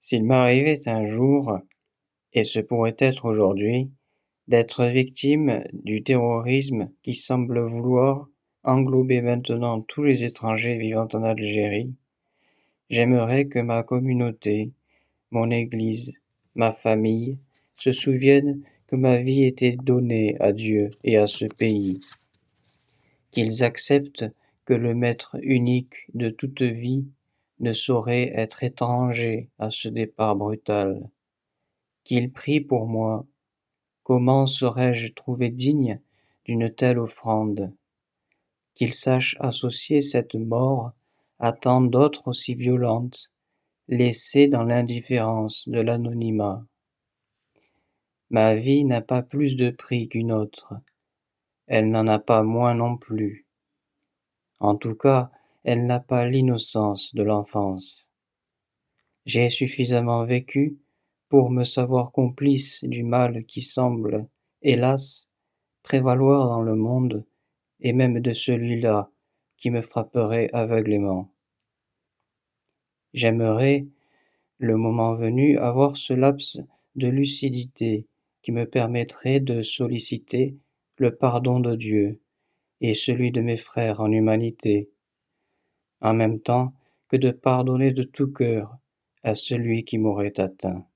S'il m'arrivait un jour, et ce pourrait être aujourd'hui, d'être victime du terrorisme qui semble vouloir englober maintenant tous les étrangers vivant en Algérie, j'aimerais que ma communauté, mon Église, ma famille se souviennent que ma vie était donnée à Dieu et à ce pays, qu'ils acceptent que le Maître unique de toute vie ne saurait être étranger à ce départ brutal, qu'ils prient pour moi. Comment serais-je trouvé digne d'une telle offrande? Qu'ils sachent associer cette mort à tant d'autres aussi violentes, laissées dans l'indifférence de l'anonymat. Ma vie n'a pas plus de prix qu'une autre, elle n'en a pas moins non plus. En tout cas, elle n'a pas l'innocence de l'enfance. J'ai suffisamment vécu pour me savoir complice du mal qui semble, hélas, prévaloir dans le monde, et même de celui-là qui me frapperait aveuglément. J'aimerais, le moment venu, avoir ce laps de lucidité qui me permettrait de solliciter le pardon de Dieu et celui de mes frères en humanité, en même temps que de pardonner de tout cœur à celui qui m'aurait atteint.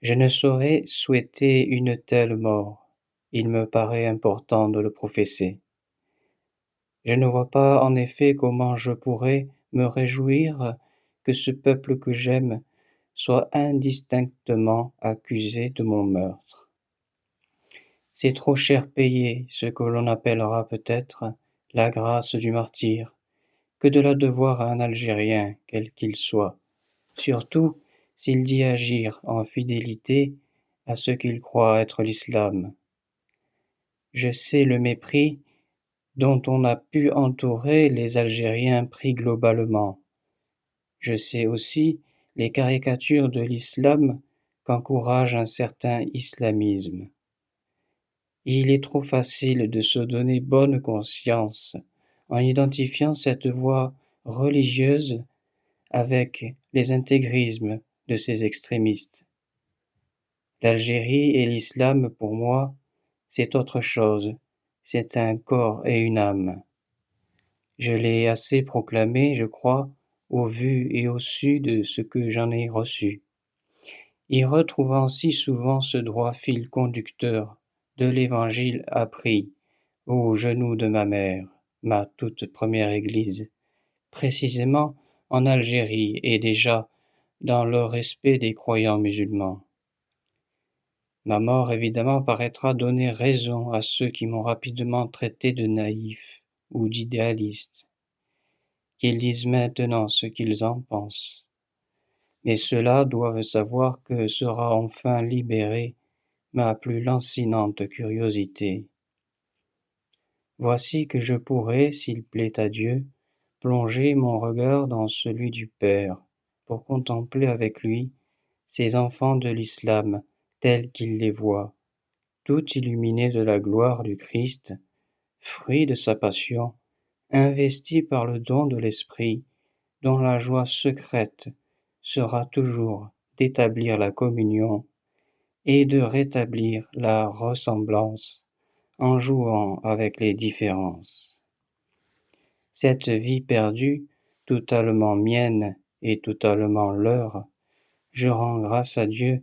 Je ne saurais souhaiter une telle mort, il me paraît important de le professer. Je ne vois pas en effet comment je pourrais me réjouir que ce peuple que j'aime soit indistinctement accusé de mon meurtre. C'est trop cher payé ce que l'on appellera peut-être la grâce du martyr, que de la devoir à un Algérien, quel qu'il soit, surtout s'il dit agir en fidélité à ce qu'il croit être l'islam. Je sais le mépris dont on a pu entourer les Algériens pris globalement. Je sais aussi les caricatures de l'islam qu'encourage un certain islamisme. Il est trop facile de se donner bonne conscience en identifiant cette voie religieuse avec les intégrismes de ces extrémistes. L'Algérie et l'islam, pour moi, c'est autre chose, c'est un corps et une âme. Je l'ai assez proclamé, je crois, au vu et au su de ce que j'en ai reçu, y retrouvant si souvent ce droit fil conducteur de l'Évangile appris aux genoux de ma mère, ma toute première Église, précisément en Algérie et déjà dans le respect des croyants musulmans. Ma mort évidemment paraîtra donner raison à ceux qui m'ont rapidement traité de naïf ou d'idéaliste, qu'ils disent maintenant ce qu'ils en pensent. Mais ceux-là doivent savoir que sera enfin libérée ma plus lancinante curiosité. Voici que je pourrai, s'il plaît à Dieu, plonger mon regard dans celui du Père, pour contempler avec lui ces enfants de l'islam tels qu'il les voit, tout illuminés de la gloire du Christ, fruit de sa passion, investis par le don de l'Esprit, dont la joie secrète sera toujours d'établir la communion et de rétablir la ressemblance en jouant avec les différences. Cette vie perdue, totalement mienne et totalement leur, je rends grâce à Dieu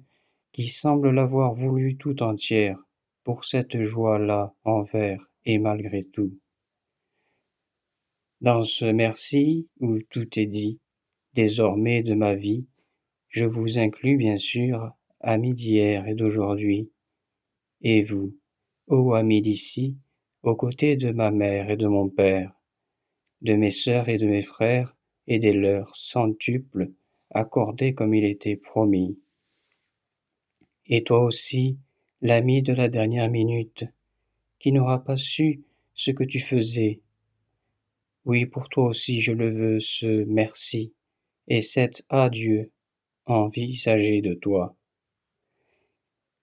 qui semble l'avoir voulu tout entière pour cette joie-là envers et malgré tout. Dans ce merci où tout est dit, désormais de ma vie, je vous inclus bien sûr, amis d'hier et d'aujourd'hui, et vous, ô amis d'ici, aux côtés de ma mère et de mon père, de mes sœurs et de mes frères, et des leurs centuples, accordés comme il était promis. Et toi aussi, l'ami de la dernière minute, qui n'aura pas su ce que tu faisais. Oui, pour toi aussi je le veux, ce merci, et cet adieu envisagé de toi.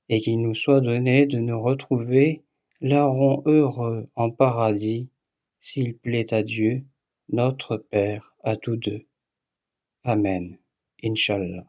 Et qu'il nous soit donné de nous retrouver larrons heureux en paradis, s'il plaît à Dieu, notre Père, à tous deux. Amen Inch'Allah.